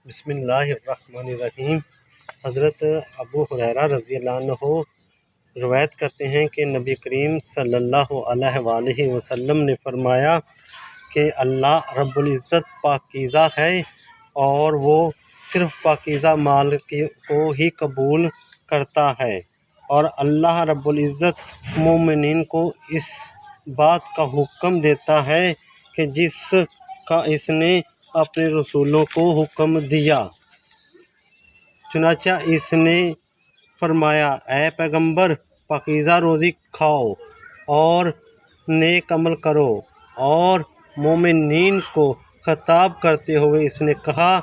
بسم اللہ الرحمن الرحیم۔ حضرت ابو ہریرہ رضی اللہ عنہ روایت کرتے ہیں کہ نبی کریم صلی اللہ علیہ وآلہ وسلم نے فرمایا کہ اللہ رب العزت پاکیزہ ہے اور وہ صرف پاکیزہ مال کو ہی قبول کرتا ہے، اور اللہ رب العزت مومنین کو اس بات کا حکم دیتا ہے کہ جس کا اس نے اپنے رسولوں کو حکم دیا۔ چنانچہ اس نے فرمایا، اے پیغمبر، پاکیزہ روزی کھاؤ اور نیک عمل کرو۔ اور مومنین کو خطاب کرتے ہوئے اس نے کہا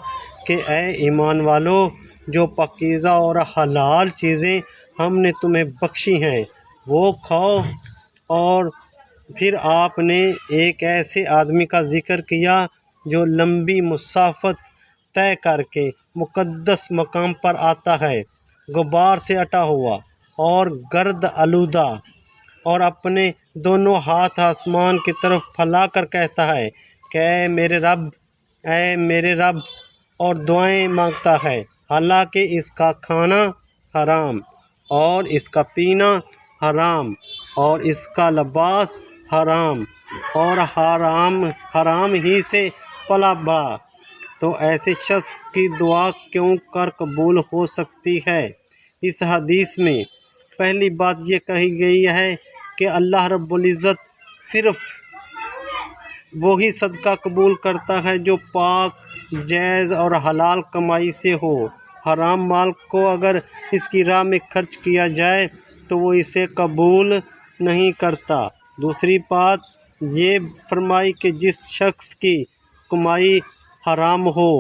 کہ اے ایمان والو، جو پاکیزہ اور حلال چیزیں ہم نے تمہیں بخشی ہیں وہ کھاؤ۔ اور پھر آپ نے ایک ایسے آدمی کا ذکر کیا جو لمبی مسافت طے کر کے مقدس مقام پر آتا ہے، غبار سے اٹا ہوا اور گرد آلودہ، اور اپنے دونوں ہاتھ آسمان کی طرف پھیلا کر کہتا ہے کہ اے میرے رب، اے میرے رب، اور دعائیں مانگتا ہے، حالانکہ اس کا کھانا حرام اور اس کا پینا حرام اور اس کا لباس حرام اور حرام ہی سے پلا بڑھا، تو ایسے شخص کی دعا کیوں کر قبول ہو سکتی ہے؟ اس حدیث میں پہلی بات یہ کہی گئی ہے کہ اللہ رب العزت صرف وہی صدقہ قبول کرتا ہے جو پاک، جائز اور حلال کمائی سے ہو۔ حرام مال کو اگر اس کی راہ میں خرچ کیا جائے تو وہ اسے قبول نہیں کرتا۔ دوسری بات یہ فرمائی کہ جس شخص کی کمائی حرام ہو